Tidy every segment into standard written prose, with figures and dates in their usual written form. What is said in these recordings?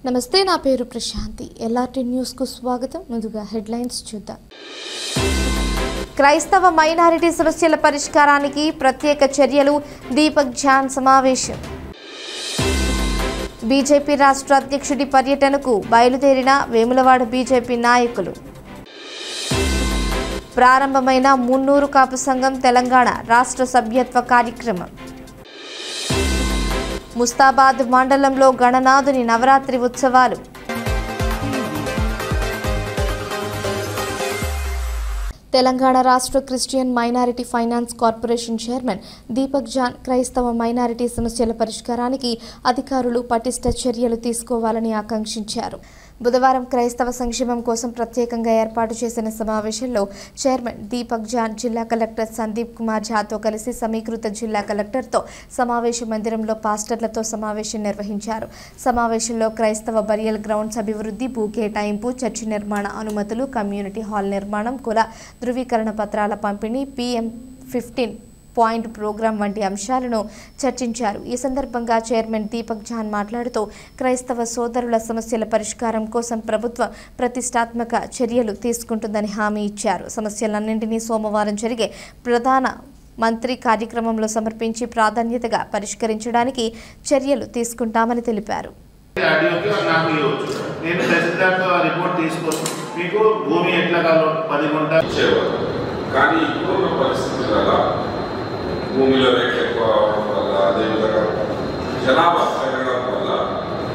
నమస్తే, నా పేరు ప్రశాంతి. ఎల్ఆర్టీ న్యూస్ కు స్వాగతం. ముందుగా హెడ్లైన్స్ చూద్దాం. క్రైస్తవ మైనారిటీ సమస్యల పరిష్కారానికి ప్రత్యేక చర్యలు, దీపక్ జాన్ సమావేశం. బీజేపీ రాష్ట్ర అధ్యక్షుడి పర్యటనకు బయలుదేరిన వేములవాడ బీజేపీ నాయకులు. ప్రారంభమైన మున్నూరు కాపు సంఘం తెలంగాణ రాష్ట్ర సభ్యత్వ కార్యక్రమం. ముస్తాబాద్ మండలంలో గణనాథుని నవరాత్రి ఉత్సవాలు. తెలంగాణ రాష్ట్ర Christian minority finance corporation chairman Deepak John క్రైస్తవ మైనారిటీ సమస్యల పరిష్కారానికి అధికారులు పటిష్ట చర్యలు తీసుకోవాలని ఆకాంక్షించారు. బుధవారం క్రైస్తవ సంక్షేమం కోసం ప్రత్యేకంగా ఏర్పాటు చేసిన సమావేశంలో చైర్మన్ దీపక్ జాన్ జిల్లా కలెక్టర్ సందీప్ కుమార్ ఝాతో కలిసి సమీకృత జిల్లా కలెక్టర్తో సమావేశ మందిరంలో పాస్టర్లతో సమావేశం నిర్వహించారు. సమావేశంలో క్రైస్తవ బరియల్ గ్రౌండ్స్ అభివృద్ధి, భూ కేటాయింపు, చర్చి నిర్మాణ అనుమతులు, కమ్యూనిటీ హాల్ నిర్మాణం, కుల ధృవీకరణ పత్రాల పంపిణీ, PM15 పాయింట్ ప్రోగ్రాం వంటి అంశాలను చర్చించారు. ఈ సందర్భంగా చైర్మన్ దీపక్ జాన్ మాట్లాడుతూ క్రైస్తవ సోదరుల సమస్యల పరిష్కారం కోసం ప్రభుత్వం ప్రతిష్టాత్మక చర్యలు తీసుకుంటుందని హామీ ఇచ్చారు. సమస్యలన్నింటినీ సోమవారం జరిగే ప్రధాన మంత్రి కార్యక్రమంలో సమర్పించి ప్రాధాన్యతగా పరిష్కరించడానికి చర్యలు తీసుకుంటామని తెలిపారు. భూమిలో రేట్ ఎక్కువ అవడం వల్ల, అదేవిధంగా జనాభా పెరగడం వల్ల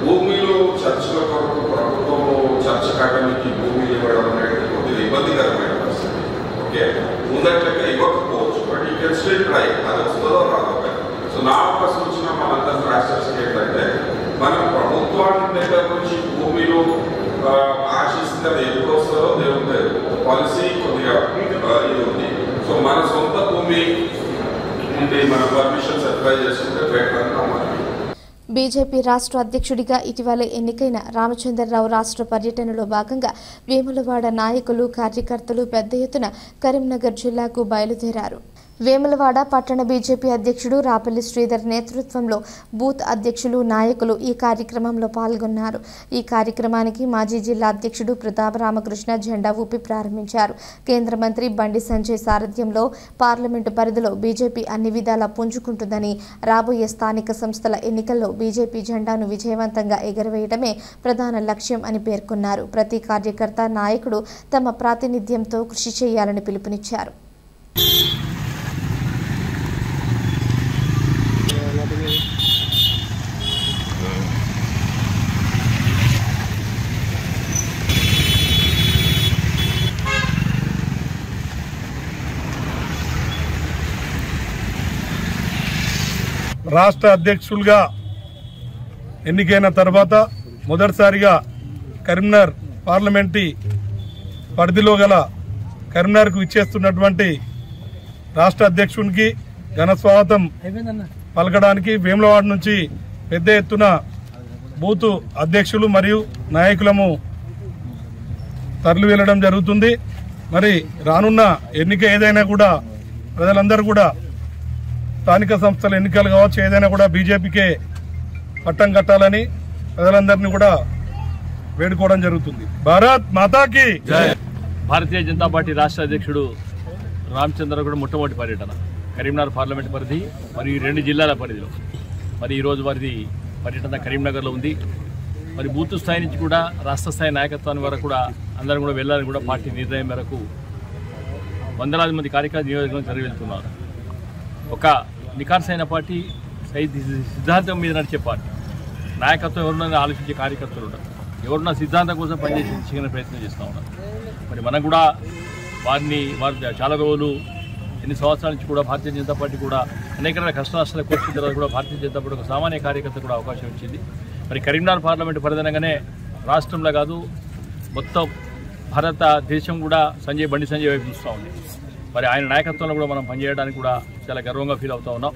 భూమిలో చర్చల కొరకు ప్రభుత్వము చర్చ కట్టడానికి భూమిలు ఇవ్వడం అనేది కొద్దిగా ఇబ్బందికరమైన పరిస్థితి. ఓకే, ముందట్లయితే ఇవ్వకపోవచ్చు, బట్ ఈ కెన్ స్టిల్ ట్రై, అది వస్తుందో రాదో. సో నా ఒక సూచన మనందరం రాష్ట్రానికి ఏంటంటే, మనం ప్రభుత్వాన్ని దగ్గర నుంచి భూమిలో ఆశిస్తే ఎప్పుడు వస్తుందో దేవుడి పాలసీ కొద్దిగా ఇది ఉంది. సో మన సొంత భూమి బీజేపీ రాష్ట్ర అధ్యక్షుడిగా ఇటీవల ఎన్నికైన రామచంద్రరావు రాష్ట్ర పర్యటనలో భాగంగా వేములవాడ నాయకులు, కార్యకర్తలు పెద్ద ఎత్తున కరీంనగర్ జిల్లాకు బయలుదేరారు. వేములవాడ పట్టణ బీజేపీ అధ్యక్షుడు రాపల్లి శ్రీధర్ నేతృత్వంలో బూత్ అధ్యక్షులు, నాయకులు ఈ కార్యక్రమంలో పాల్గొన్నారు. ఈ కార్యక్రమానికి మాజీ జిల్లా అధ్యక్షుడు ప్రతాప్ రామకృష్ణ జెండా ఊపి ప్రారంభించారు. కేంద్ర మంత్రి బండి సంజయ్ సారథ్యంలో పార్లమెంటు పరిధిలో బీజేపీ అన్ని విధాలా పుంజుకుంటుందని, రాబోయే స్థానిక సంస్థల ఎన్నికల్లో బీజేపీ జెండాను విజయవంతంగా ఎగరవేయడమే ప్రధాన లక్ష్యం అని పేర్కొన్నారు. ప్రతి కార్యకర్త, నాయకుడు తమ ప్రాతినిధ్యంతో కృషి చేయాలని పిలుపునిచ్చారు. రాష్ట్ర అధ్యక్షులుగా ఎన్నికైన తర్వాత మొదటిసారిగా కరీంనగర్ పార్లమెంటరీ పరిధిలో గల కరీంనగర్కు ఇచ్చేస్తున్నటువంటి రాష్ట్ర అధ్యక్షునికి ఘన స్వాగతం పలకడానికి వేములవాడ నుంచి పెద్ద ఎత్తున బూత్ అధ్యక్షులు మరియు నాయకులము తరలి వెళ్ళడం జరుగుతుంది. మరి రానున్న ఎన్నిక ఏదైనా కూడా ప్రజలందరూ కూడా స్థానిక సంస్థల ఎన్నికలు కావచ్చు, ఏదైనా కూడా బీజేపీకే పట్టం కట్టాలని ప్రజలందరినీ కూడా వేడుకోవడం జరుగుతుంది. భారత్ మాతాకి జై. భారతీయ జనతా పార్టీ రాష్ట్ర అధ్యక్షుడు రామచంద్ర కూడా మొట్టమొదటి పర్యటన కరీంనగర్ పార్లమెంట్ పరిధి మరియు 2 జిల్లాల పరిధిలో. మరి ఈరోజు వారిది పర్యటన కరీంనగర్లో ఉంది. మరి బూత్ స్థాయి నుంచి కూడా రాష్ట్ర స్థాయి నాయకత్వాన్ని వరకు కూడా అందరం కూడా వెళ్ళాలని కూడా పార్టీ నిర్ణయం మేరకు వందలాది మంది కార్యకర్తలు నియోజకవర్గం జరిగి వెళ్తున్నారు. ఒక నికార్సైన పార్టీ, సిద్ధాంతం మీద నడిచే పార్టీ, నాయకత్వం ఎవరున్నా ఆలోచించే కార్యకర్తలు ఉంటారు, ఎవరున్నా సిద్ధాంతం కోసం పనిచేసే ప్రయత్నం చేస్తూ ఉన్నారు. మరి మనం కూడా వారు చాలా రోజులు ఎన్ని సంవత్సరాల నుంచి కూడా భారతీయ జనతా పార్టీ కూడా అనేక కష్ట నష్టాలకు వచ్చిన తర్వాత కూడా భారతీయ జనతా పార్టీ ఒక సామాన్య కార్యకర్త కూడా అవకాశం వచ్చింది. మరి కరీంనగర్ పార్లమెంటు పరిధిగానే రాష్ట్రంలో కాదు మొత్తం భారతదేశం కూడా బండి సంజయ్ వైపు చూస్తూ ఉంది. మరి ఆయన నాయకత్వంలో కూడా మనం పనిచేయడానికి కూడా చాలా గర్వంగా ఫీల్ అవుతూ ఉన్నాం.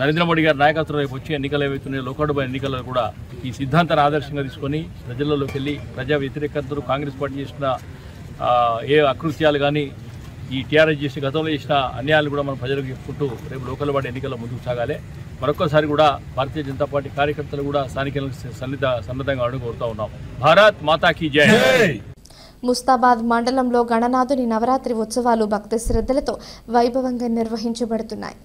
నరేంద్ర మోడీ గారి నాయకత్వం రేపు వచ్చే ఎన్నికలు ఏవైతున్నాయో లోకసభ ఎన్నికల్లో కూడా ఈ సిద్ధాంతాన్ని ఆదర్శంగా తీసుకొని ప్రజలలోకి వెళ్ళి ప్రజా వ్యతిరేకతలు, కాంగ్రెస్ పార్టీ చేసిన ఏ అకృత్యాలు కానీ ఈ టీఆర్ఎస్ చేసిన గతంలో చేసిన అన్యాయాలు కూడా మనం ప్రజలకు చెప్పుకుంటూ రేపు లోకల్ వార్డు ఎన్నికల్లో ముందుకు సాగాలి. మరొకసారి కూడా భారతీయ జనతా పార్టీ కార్యకర్తలు కూడా స్థానికులకు సన్నద్ధంగా అడుగుతూ ఉన్నాం. భారత్ మాతా కీ జై. ముస్తాబాద్ మండలంలో గణనాథుని నవరాత్రి ఉత్సవాలు భక్తి శ్రద్ధలతో వైభవంగా నిర్వహించబడుతున్నాయి.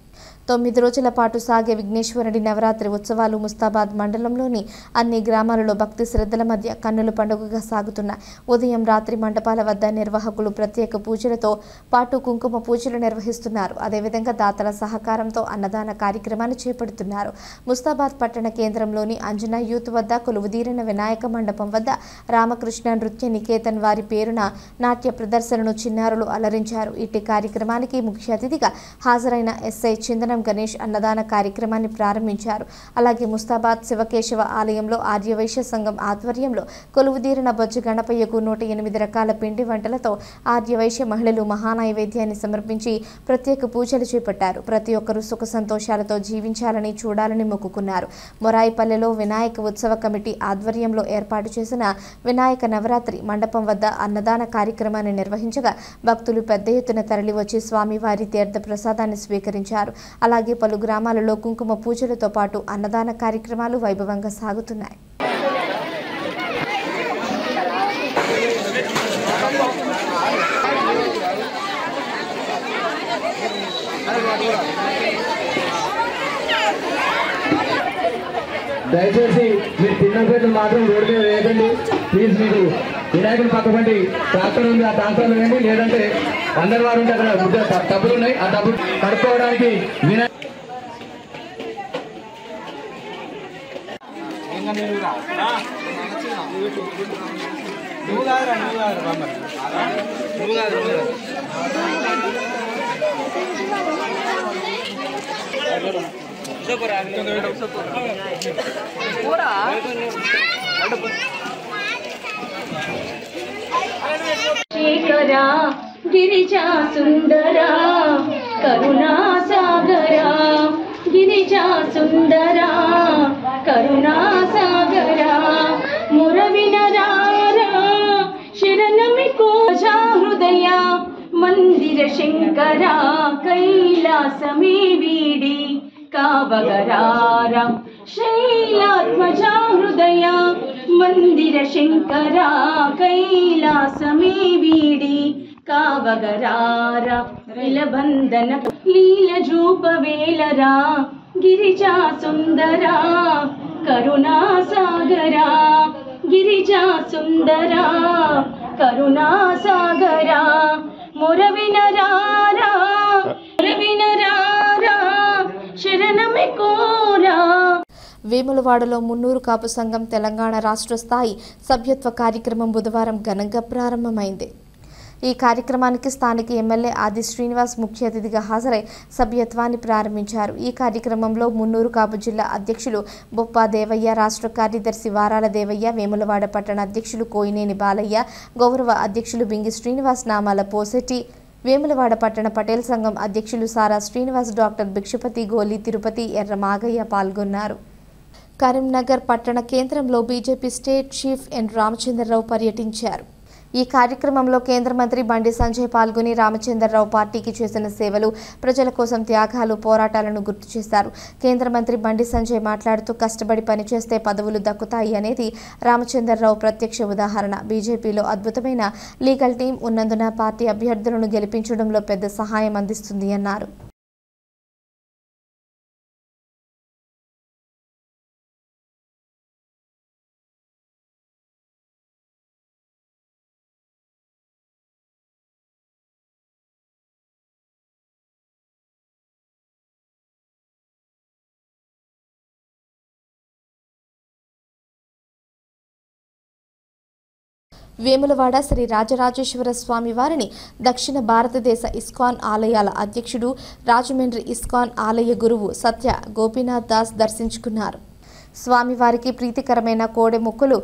9 రోజుల పాటు సాగే విఘ్నేశ్వరుడి నవరాత్రి ఉత్సవాలు ముస్తాబాద్ మండలంలోని అన్ని గ్రామాలలో భక్తి శ్రద్ధల మధ్య కన్నుల పండుగగా సాగుతున్నాయి. ఉదయం రాత్రి మండపాల వద్ద నిర్వాహకులు ప్రత్యేక పూజలతో పాటు కుంకుమ పూజలు నిర్వహిస్తున్నారు. అదేవిధంగా దాతల సహకారంతో అన్నదాన కార్యక్రమాన్ని చేపడుతున్నారు. ముస్తాబాద్ పట్టణ కేంద్రంలోని అంజనా యూత్ వద్ద కొలువుదీరిన వినాయక మండపం వద్ద రామకృష్ణ నృత్య నికేతన్ వారి పేరున నాట్య ప్రదర్శనను చిన్నారులు అలరించారు. ఇట్టి కార్యక్రమానికి ముఖ్య అతిథిగా హాజరైన ఎస్ఐ చిందనం గణేష్ అన్నదాన కార్యక్రమాన్ని ప్రారంభించారు. అలాగే ముస్తాబాద్ శివకేశవ ఆలయంలో ఆర్యవైశ్య సంఘం ఆధ్వర్యంలో కొలువుదీరిన బొజ్జ గణపయ్యకు 108 రకాల పిండి వంటలతో ఆర్యవైశ్య మహిళలు మహానైవేద్యాన్ని సమర్పించి ప్రత్యేక పూజలు చేపట్టారు. ప్రతి ఒక్కరూ సుఖ సంతోషాలతో జీవించాలని చూడాలని మొక్కుకున్నారు. మొరాయిపల్లెలో వినాయక ఉత్సవ కమిటీ ఆధ్వర్యంలో ఏర్పాటు చేసిన వినాయక నవరాత్రి మండపం వద్ద అన్నదాన కార్యక్రమాన్ని నిర్వహించగా భక్తులు పెద్ద ఎత్తున తరలివచ్చి స్వామివారి తీర్థ ప్రసాదాన్ని స్వీకరించారు. అలాగే పలు గ్రామాలలో కుంకుమ పూజలతో పాటు అన్నదాన కార్యక్రమాలు వైభవంగా సాగుతున్నాయి. దయచేసి మీరు చిన్నపిల్లలు మాత్రం రోడ్డు మీద వేయకండి ప్లీజ్. మీకు వినాయకుని పక్కబండి ట్రాక్టర్ ఉంది, ఆ ట్రాక్టర్లో వేయండి. లేదంటే అందరి వారు ఉంటే అక్కడ డబ్బులు ఉన్నాయి, ఆ డబ్బులు కడుక్కోవడానికి వినాయక శేఖరా గిరిజా సుందరా కరుణా సాగరా గిరిజా సుందరా కరుణా సాగరా మురవినరారా శరణమికో హృదయ మందిర శంకరా కైలాసమే వీడి కావగరారా శైలాత్మజా హృదయ మందిర శంకరా కైలాసమే వీడి కావగరారా ఇలబంధన లీల జూపవేలరా గిరిజా సుందరా కరుణా సాగరా గిరిజా సుందరా కరుణా సాగరా మురవినరారా మురవినరారా శరణమే కోరా. వేములవాడలో మున్నూరు కాపు సంఘం తెలంగాణ రాష్ట్ర స్థాయి సభ్యత్వ కార్యక్రమం బుధవారం ఘనంగా ప్రారంభమైంది. ఈ కార్యక్రమానికి స్థానిక ఎమ్మెల్యే ఆది శ్రీనివాస్ ముఖ్య అతిథిగా హాజరై సభ్యత్వాన్ని ప్రారంభించారు. ఈ కార్యక్రమంలో మున్నూరు కాపు జిల్లా అధ్యక్షులు బొప్పా దేవయ్య, రాష్ట్ర కార్యదర్శి వారాల దేవయ్య, వేములవాడ పట్టణ అధ్యక్షులు కోయినేని బాలయ్య, గౌరవ అధ్యక్షులు బింగి శ్రీనివాస్, నామాల పోసెట్టి, వేములవాడ పట్టణ పటేల్ సంఘం అధ్యక్షులు సారా శ్రీనివాస్, డాక్టర్ భిక్షపతి, గోలి తిరుపతి, ఎర్ర మాగయ్య పాల్గొన్నారు. కరీంనగర్ పట్టణ కేంద్రంలో బీజేపీ స్టేట్ చీఫ్ ఎన్ రామచంద్రరావు పర్యటించారు. ఈ కార్యక్రమంలో కేంద్ర మంత్రి బండి సంజయ్ పాల్గొని రామచంద్రరావు పార్టీకి చేసిన సేవలు, ప్రజల కోసం త్యాగాలు, పోరాటాలను గుర్తు చేశారు. కేంద్ర మంత్రి బండి సంజయ్ మాట్లాడుతూ కష్టపడి పనిచేస్తే పదవులు దక్కుతాయి అనేది రామచంద్రరావు ప్రత్యక్ష ఉదాహరణ. బీజేపీలో అద్భుతమైన లీగల్ టీం ఉన్నందున పార్టీ అభ్యర్థులను గెలిపించడంలో పెద్ద సహాయం అందిస్తుంది అన్నారు. వేములవాడ శ్రీ రాజరాజేశ్వర స్వామి వారిని దక్షిణ భారతదేశ ఇస్కాన్ ఆలయాల అధ్యక్షుడు, రాజమండ్రి ఇస్కాన్ ఆలయ గురువు సత్య గోపీనాథ్ దాస్ దర్శించుకున్నారు. స్వామివారికి ప్రీతికరమైన కోడె ముక్కులు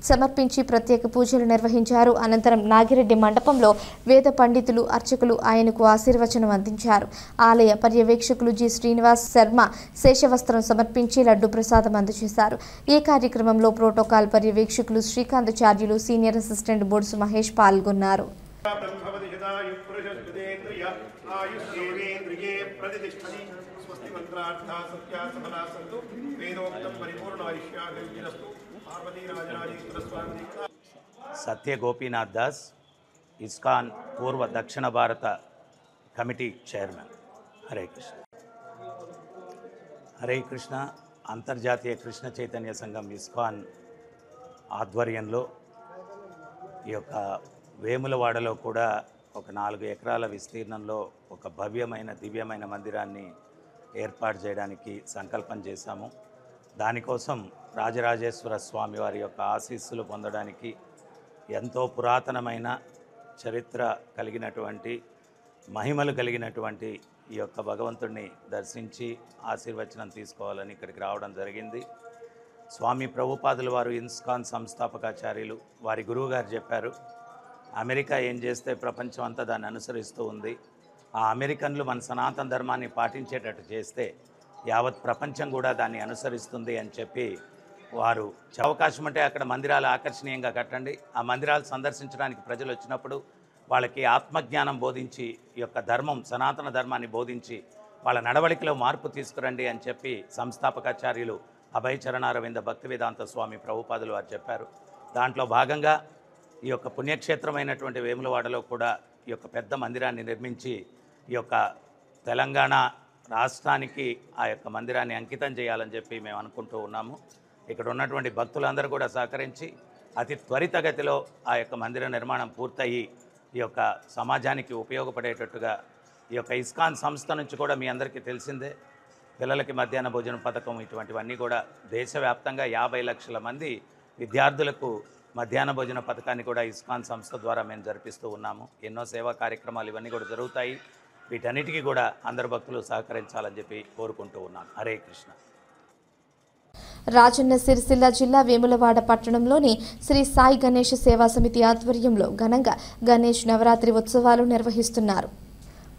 సమర్పించి ప్రత్యేక పూజలు నిర్వహించారు. అనంతరం నాగిరెడ్డి మండపంలో వేద పండితులు, అర్చకులు ఆయనకు ఆశీర్వచనం అందించారు. ఆలయ పర్యవేక్షకులు జి శ్రీనివాస్ శర్మ శేషవస్త్రం సమర్పించి లడ్డు ప్రసాదం అందజేశారు. ఈ కార్యక్రమంలో ప్రోటోకాల్ పర్యవేక్షకులు శ్రీకాంత్ చార్యులు, సీనియర్ అసిస్టెంట్ బొడ్సు మహేష్ పాల్గొన్నారు. దీర్ఘాయుఃపురుషేంద్రియ ఆయుష్యేంద్రియే प्रतिष्ठति स्वस्ति मंत्रार्था सत्या सफला संतु वेदोक्तं परिपूर्ण आयुष्याभिवृद्धिरस्तु पार्वती राजराजेश्वर स्वामी सत्य गोपीनाथ दास इस्कान पूर्व दक्षिण भारत कमिटी चैरमैन हरे कृष्ण हरे कृष्ण अंतर्जातीय कृष्ण चैतन्य संघम इस्कान ఆధ్వర్యంలో ఈ యొక్క వేములవాడలో కూడా ఒక 4 ఎకరాల విస్తీర్ణంలో ఒక భవ్యమైన దివ్యమైన మందిరాన్ని ఏర్పాటు చేయడానికి సంకల్పం చేశాము. దానికోసం రాజరాజేశ్వర స్వామి వారి యొక్క ఆశీస్సులు పొందడానికి ఎంతో పురాతనమైన చరిత్ర కలిగినటువంటి మహిమలు కలిగినటువంటి ఈ యొక్క భగవంతుడిని దర్శించి ఆశీర్వచనం తీసుకోవాలని ఇక్కడికి రావడం జరిగింది. స్వామి ప్రభుపాదుల వారు ఇస్కాన్ సంస్థాపకాచార్యులు వారి గురువు గారు చెప్పారు, అమెరికా ఏం చేస్తే ప్రపంచం అంతా దాన్ని అనుసరిస్తూ ఉంది. ఆ అమెరికన్లు మన సనాతన ధర్మాన్ని పాటించేటట్టు చేస్తే యావత్ ప్రపంచం కూడా దాన్ని అనుసరిస్తుంది అని చెప్పి వారు అవకాశం ఉంటే అక్కడ మందిరాలు ఆకర్షణీయంగా కట్టండి, ఆ మందిరాలు సందర్శించడానికి ప్రజలు వచ్చినప్పుడు వాళ్ళకి ఆత్మజ్ఞానం బోధించి ఈ యొక్క ధర్మం సనాతన ధర్మాన్ని బోధించి వాళ్ళ నడవడికలో మార్పు తీసుకురండి అని చెప్పి సంస్థాపకాచార్యులు అభయచరణారవింద భక్తి వేదాంత స్వామి ప్రభుపాదులు వారు చెప్పారు. దాంట్లో భాగంగా ఈ యొక్క పుణ్యక్షేత్రమైనటువంటి వేములవాడలో కూడా ఈ యొక్క పెద్ద మందిరాన్ని నిర్మించి ఈ యొక్క తెలంగాణ రాష్ట్రానికి ఆ యొక్క మందిరాన్ని అంకితం చేయాలని చెప్పి మేము అనుకుంటూ ఉన్నాము. ఇక్కడ ఉన్నటువంటి భక్తులందరూ కూడా సహకరించి అతి త్వరితగతిలో ఆ యొక్క మందిర నిర్మాణం పూర్తయి ఈ యొక్క సమాజానికి ఉపయోగపడేటట్టుగా ఈ యొక్క ఇస్కాన్ సంస్థ నుంచి కూడా మీ అందరికీ తెలిసిందే పిల్లలకి మధ్యాహ్న భోజన పథకం ఇటువంటివన్నీ కూడా దేశవ్యాప్తంగా 50 లక్షల మంది విద్యార్థులకు మధ్యాహ్న భోజన పథకాన్ని కూడా ఇస్కాన్ సంస్థ ద్వారా మేము జరిపిస్తూ ఉన్నాము. ఎన్నో సేవా కార్యక్రమాలు ఇవన్నీ కూడా జరుగుతాయి. వీటన్నిటికీ కూడా అందరు భక్తులు సహకరించాలని చెప్పి కోరుకుంటూ ఉన్నాను. హరే కృష్ణ. రాజన్న సిరిసిల్ల జిల్లా వేములవాడ పట్టణంలోని శ్రీ సాయి గణేష్ సేవా సమితి ఆధ్వర్యంలో ఘనంగా గణేష్ నవరాత్రి ఉత్సవాలు నిర్వహిస్తున్నారు.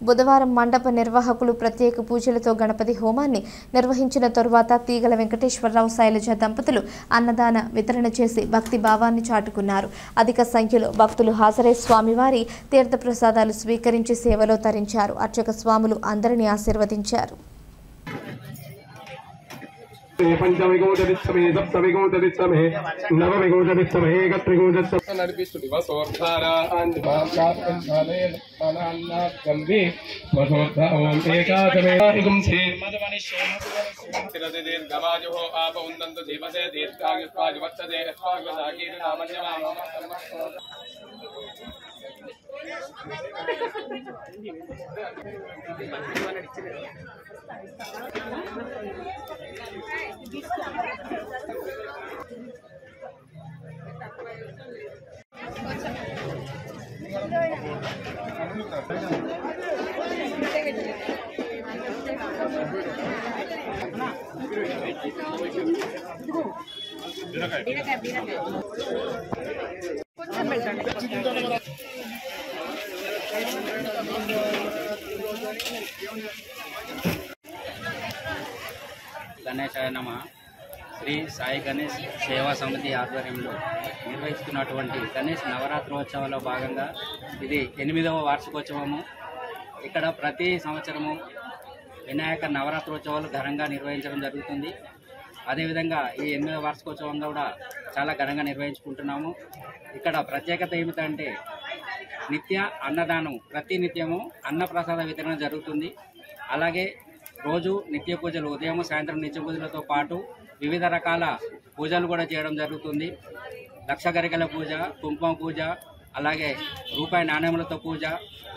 బుధవారం మండప నిర్వాహకులు ప్రత్యేక పూజలతో గణపతి హోమాన్ని నిర్వహించిన తరువాత తీగల వెంకటేశ్వరరావు శైలజ దంపతులు అన్నదాన వితరణ చేసి భక్తి భావాన్ని చాటుకున్నారు. అధిక సంఖ్యలో భక్తులు హాజరై స్వామివారి తీర్థప్రసాదాలు స్వీకరించి సేవలో తరించారు. అర్చక స్వాములు అందరినీ ఆశీర్వదించారు. పంచమిగోదరిస్తమే సప్తమిగోదరిస్తమే నవమిగోదరిస్తమే ఏకత్రిగోదరిస్తమే నడిపిస్తుడి వసోర్ధారాన్వి వసోర్ధ ఓం ఏకాదమే గుంసే దీర్ఘమాజు ఆప ఉందంతు దీపసే దీర్ఘాయుష్పాజు వత్సదే గణేశాయ నమః. శ్రీ సాయి గణేష్ సేవా సమితి ఆధ్వర్యంలో నిర్వహిస్తున్నటువంటి గణేష్ నవరాత్రోత్సవాల్లో భాగంగా ఇది 8వ వార్షికోత్సవము. ఇక్కడ ప్రతి సంవత్సరము వినాయక నవరాత్రోత్సవాలు ఘనంగా నిర్వహించడం జరుగుతుంది. అదేవిధంగా ఈ 8వ వార్షికోత్సవంలో కూడా చాలా ఘనంగా నిర్వహించుకుంటున్నాము. ఇక్కడ ప్రత్యేకత ఏమిటంటే నిత్య అన్నదానం, ప్రతి నిత్యము అన్నప్రసాద వితరణ జరుగుతుంది. అలాగే రోజు నిత్య పూజలు, ఉదయం సాయంత్రం నిత్య పూజలతో పాటు వివిధ రకాల పూజలు కూడా చేయడం జరుగుతుంది. లక్ష గరికల పూజ, కుంకుమ పూజ, అలాగే రూపాయి నాణ్యములతో పూజ,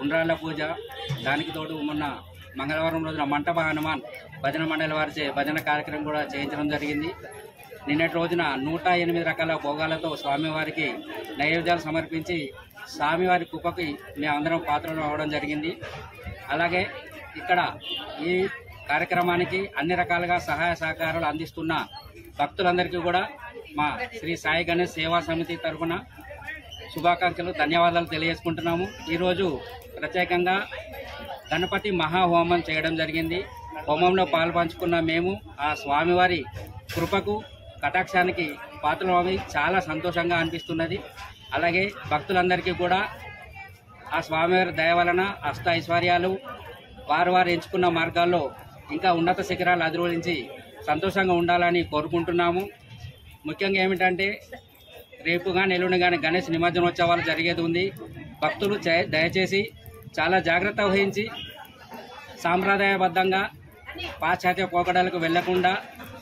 ఉండ్రాళ్ళ పూజ, దానికి తోడు మొన్న మంగళవారం రోజున మంటప హనుమాన్ భజన మండలి వారిచే భజన కార్యక్రమం కూడా చేయించడం జరిగింది. నిన్నటి రోజున 108 రకాల భోగాలతో స్వామివారికి నైవేద్యాలు సమర్పించి స్వామివారి కృపకి మేమందరం పాత్రలు అవ్వడం జరిగింది. అలాగే ఇక్కడ ఈ కార్యక్రమానికి అన్ని రకాలుగా సహాయ సహకారాలు అందిస్తున్న భక్తులందరికీ కూడా మా శ్రీ సాయి గణేష్ సేవా సమితి తరఫున శుభాకాంక్షలు, ధన్యవాదాలు తెలియజేసుకుంటున్నాము. ఈరోజు ప్రత్యేకంగా గణపతి మహాహోమం చేయడం జరిగింది. హోమంలో పాల్పంచుకున్న మేము ఆ స్వామివారి కృపకు, కటాక్షానికి పాత్రలమై చాలా సంతోషంగా అనిపిస్తున్నది. అలాగే భక్తులందరికీ కూడా ఆ స్వామివారి దయ వలన అష్ట ఐశ్వర్యాలు వారు ఎంచుకున్న మార్గాల్లో ఇంకా ఉన్నత శిఖరాలు అధిరోహించి సంతోషంగా ఉండాలని కోరుకుంటున్నాము. ముఖ్యంగా ఏమిటంటే రేపు కానీ ఎల్లుండి కానీ గణేష్ నిమజ్జనోత్సవాలు జరిగేది ఉంది. భక్తులు దయచేసి చాలా జాగ్రత్త వహించి సాంప్రదాయబద్ధంగా పాశ్చాత్య పోకడలకు వెళ్లకుండా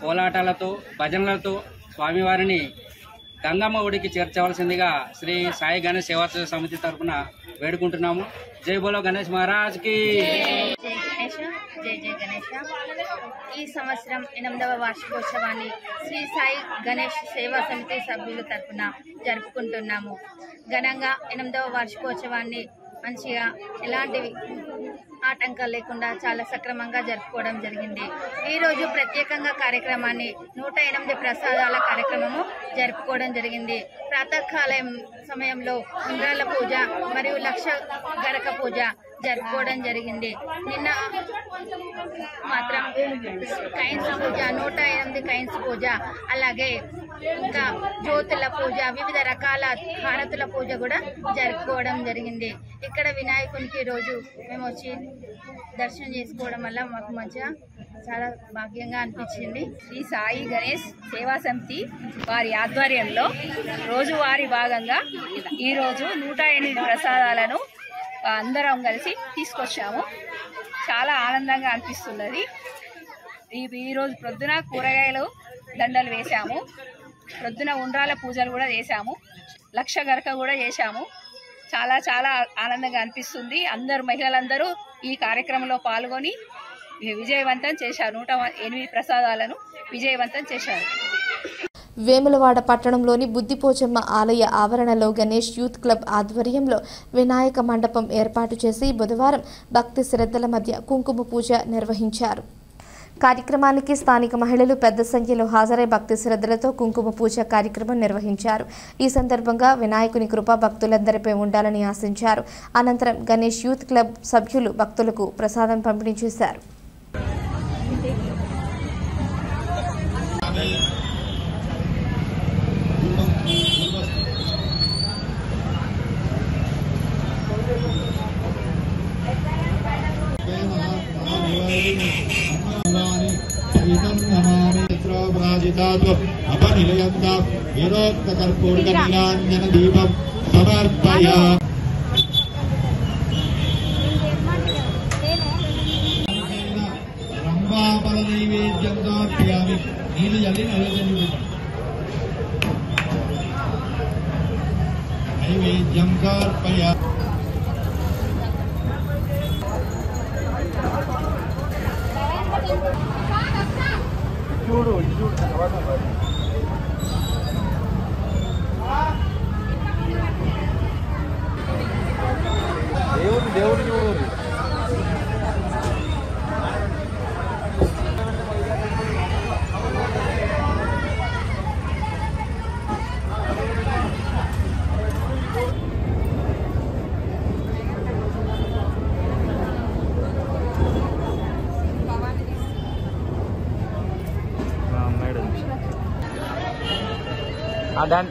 కోలాటాలతో భజనలతో స్వామివారిని గంగమ్మ ఒడికి చేర్చవలసిందిగా శ్రీ సాయి గణేష్ సేవా సమితి తరఫున వేడుకుంటున్నాము. జై బోలో గణేష్ మహారాజ్కి. జై జై గణేష. ఈ సంవత్సరం 8వ వార్షికోత్సవాన్ని శ్రీ సాయి గణేష్ సేవా సమితి సభ్యుల తరఫున జరుపుకుంటున్నాము. ఘనంగా 8వ వార్షికోత్సవాన్ని మంచిగా ఎలాంటి ఆటంకాలు లేకుండా చాలా సక్రమంగా జరుపుకోవడం జరిగింది. ఈరోజు ప్రత్యేకంగా కార్యక్రమాన్ని 108 ప్రసాదాల కార్యక్రమము జరుపుకోవడం జరిగింది. ప్రాతకాలం సమయంలో ఉండ్రాళ్ళ పూజ మరియు లక్ష గరక పూజ జరుపుకోవడం జరిగింది. నిన్న మాత్రం కైన్స్ పూజ, 108 కైన్స్ పూజ, అలాగే ఇంకా జ్యోతుల పూజ, వివిధ రకాల హారతుల పూజ కూడా జరుపుకోవడం జరిగింది. ఇక్కడ వినాయకునికి రోజు మేము వచ్చి దర్శనం చేసుకోవడం వల్ల మాకు మంచిగా చాలా భాగ్యంగా అనిపించింది. శ్రీ సాయి గణేష్ సేవా సమితి వారి ఆధ్వర్యంలో రోజువారీ భాగంగా ఈరోజు 108 ప్రసాదాలను అందరం కలిసి తీసుకొచ్చాము. చాలా ఆనందంగా అనిపిస్తున్నది. ఈరోజు ప్రొద్దున కూరగాయలు దండలు వేశాము, ప్రొద్దున ఉండ్రాల పూజలు కూడా చేశాము, లక్ష గరక కూడా చేశాము. చాలా చాలా ఆనందంగా అనిపిస్తుంది. అందరు మహిళలందరూ ఈ కార్యక్రమంలో పాల్గొని విజయవంతం చేశారు. 108 ప్రసాదాలను విజయవంతం చేశారు. వేములవాడ పట్టణంలోని బుద్ధిపోచమ్మ ఆలయ ఆవరణలో గణేష్ యూత్ క్లబ్ ఆధ్వర్యంలో వినాయక మండపం ఏర్పాటు చేసి బుధవారం భక్తి శ్రద్ధల మధ్య కుంకుమ పూజ నిర్వహించారు. కార్యక్రమానికి స్థానిక మహిళలు పెద్ద సంఖ్యలో హాజరై భక్తి శ్రద్ధలతో కుంకుమ పూజ కార్యక్రమం నిర్వహించారు. ఈ సందర్భంగా వినాయకుని కృప భక్తులందరిపై ఉండాలని ఆశించారు. అనంతరం గణేష్ యూత్ క్లబ్ సభ్యులు భక్తులకు ప్రసాదం పంపిణీ చేశారు. దీపం సమర్పయ. రంభాపల నైవేద్యం దాప్యామి. నీళ్ళు చల్లి నైవేద్యం కార్పయ. చూడు దేవుడు చూడు. Dan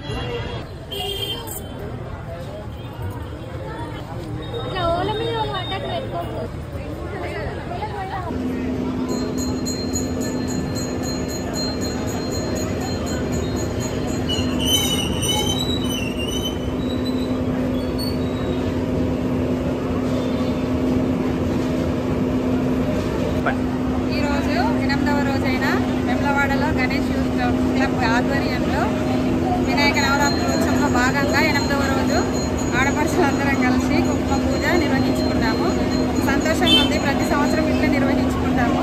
ఈరోజు 8వ రోజైన వేములవాడలో గణేష్ యూత్ క్లబ్ ఆధ్వర్యంలో వినాయక నవరాత్రోత్సవంలో భాగంగా 8వ రోజు ఆడపడుచులందరం కలిసి కుంకుమ పూజ నిర్వహించుకున్నాము. సంతోషంగా ఉంది. ప్రతి సంవత్సరం ఇట్లా నిర్వహించుకుంటాము.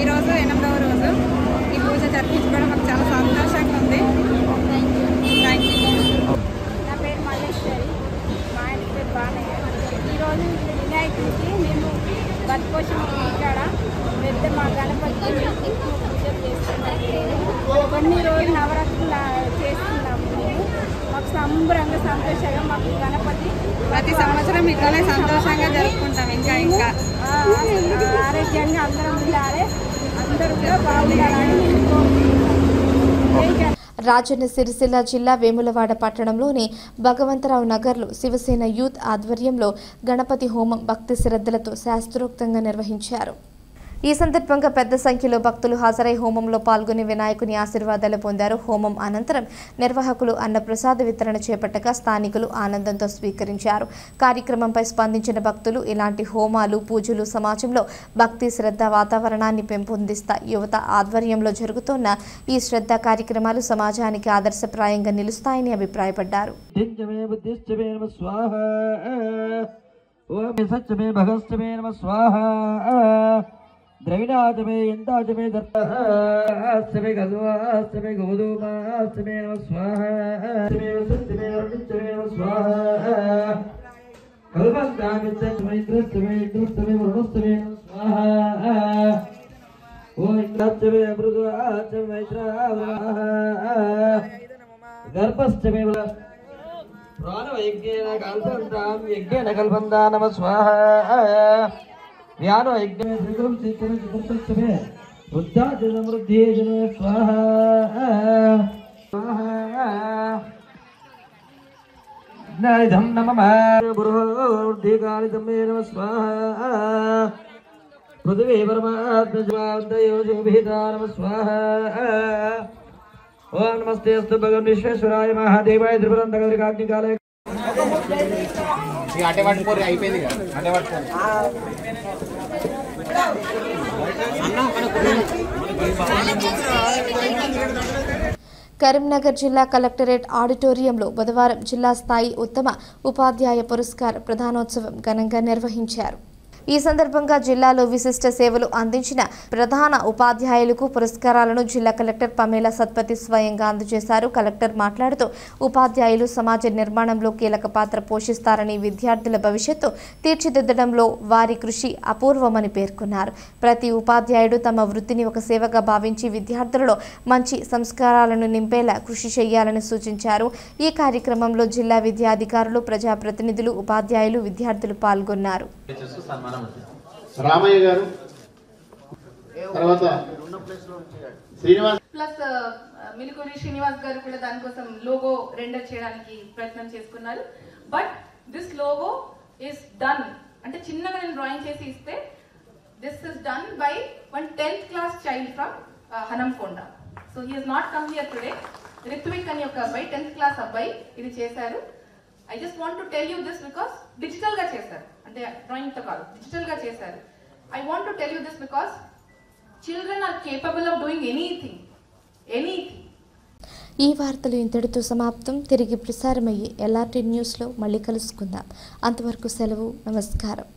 ఈరోజు 8వ రోజు ఈ పూజ జరిపించుకోవడం మాకు చాలా సంతోషంగా ఉంది. Thank you. నా పేరు మల్లేశ్వరి, మా ఆయన పేరు బాణయ్య. ఈరోజు వినాయకుడికి మేము బతుకోసం ఇక్కడ పెద్ద మా గణపతికి మేము పూజలు చేస్తున్నాము. కొన్ని రోజులు నవరాత్రులు చేస్తున్నాము. మేము మాకు సంబరంగా సంతోషంగా మాకు గణపతి ప్రతి సంవత్సరం ఇట్లానే సంతోషంగా జరుపుకుంటాం. ఇంకా ఆరోగ్యంగా అందరం ఉండాలి, అందరూ కూడా బాగుండాలని రాజన్న సిరిసిల్ల జిల్లా వేములవాడ పట్టణంలోని భగవంతరావు నగర్లో శివసేన యూత్ ఆధ్వర్యంలో గణపతి హోమం భక్తి శ్రద్ధలతో శాస్త్రోక్తంగా నిర్వహించారు. ఈ సందర్భంగా పెద్ద సంఖ్యలో భక్తులు హాజరై హోమంలో పాల్గొని వినాయకుని ఆశీర్వాదాలు పొందారు. హోమం అనంతరం నిర్వాహకులు అన్నప్రసాద వితరణ చేపట్టగా స్థానికులు ఆనందంతో స్వీకరించారు. కార్యక్రమంపై స్పందించిన భక్తులు ఇలాంటి హోమాలు పూజలు సమాజంలో భక్తి శ్రద్ధ వాతావరణాన్ని పెంపొందిస్తాయి. యువత ఆధ్వర్యంలో జరుగుతున్న ఈ శ్రద్ధ కార్యక్రమాలు సమాజానికి ఆదర్శప్రాయంగా నిలుస్తాయని అభిప్రాయపడ్డారు. द्रविणाचमे यन्ताचमे दत्तमे गल्वाचमे गोधूमाचमे नमः स्वाहा सत्यमे वर्णिचमे नमः स्वाहा कल्पन्तामिच्छमे इंद्रचमे वरुणचमे स्वाहा ओ इंद्रचमे अमृतचमे मैत्राः गर्भश्चमे प्राणवैज्ञेन कल्पन्तां यज्ञेन कल्पन्ता नमः स्वाहा ज्ञानो यज्ञ श्रीगुरु चित्तमे चित्तमे बुद्धा समृद्धि जन स्वाहा स्वाहा नैधम नमः बुरुर्धि कालितमे नमः स्वाहा पृथ्वी परमात्मजवादयो जुभिता नमः स्वाहा ओम नमस्ते अस्तु भगवान विश्वेश्वराय महादेवाय त्रिपुरंतकरिकाग्निकालय ఈ అటే పట్టుకోరి అయిపోయింది కదా అటే పట్టుకోరి కరీంనగర్ జిల్లా కలెక్టరేట్ ఆడిటోరియంలో బుధవారం జిల్లా స్థాయి ఉత్తమ ఉపాధ్యాయ పురస్కార ప్రధానోత్సవం ఘనంగా నిర్వహించారు. ఈ సందర్భంగా జిల్లాలో విశిష్ట సేవలు అందించిన ప్రధాన ఉపాధ్యాయులకు పురస్కారాలను జిల్లా కలెక్టర్ పమేలా సత్పతి స్వయంగా అందజేశారు. కలెక్టర్ మాట్లాడుతూ ఉపాధ్యాయులు సమాజ నిర్మాణంలో కీలక పాత్ర పోషిస్తారని, విద్యార్థుల భవిష్యత్తు తీర్చిదిద్దడంలో వారి కృషి అపూర్వమని పేర్కొన్నారు. ప్రతి ఉపాధ్యాయుడు తమ వృత్తిని ఒక సేవగా భావించి విద్యార్థులలో మంచి సంస్కారాలను నింపేలా కృషి చేయాలని సూచించారు. ఈ కార్యక్రమంలో జిల్లా విద్యాధికారులు, ప్రజాప్రతినిధులు, ఉపాధ్యాయులు, విద్యార్థులు పాల్గొన్నారు. రామయ్య గారు, తర్వాత శ్రీనివాస్ ప్లస్ మిలికూరి శ్రీనివాస్ గారు కూడా దానికోసం లోగో రెండర్ చేయడానికి ప్రయత్నం చేసుకున్నారు. But this logo is done అంటే చిన్నగా నేను డ్రాయింగ్ చేసి ఇస్తే this is done by one 10th class child from Hanamkonda. So he has not come here today. Ritvik అని ఒక అబ్బాయి 10th క్లాస్ అబ్బాయి ఇది చేశారు. I just want to tell you this because digital గా చేశారు, అంటే డ్రాయింగ్ తో కాదు, డిజిటల్ గా చేశారు. I want to tell you this because children are capable of doing anything. ఈ వార్తలు ఇంతటితో సమాప్తం. తిరిగి ప్రసారమయ్యే LRT న్యూస్లో మళ్ళీ కలుసుకుందాం. అంతవరకు సెలవు. నమస్కారం.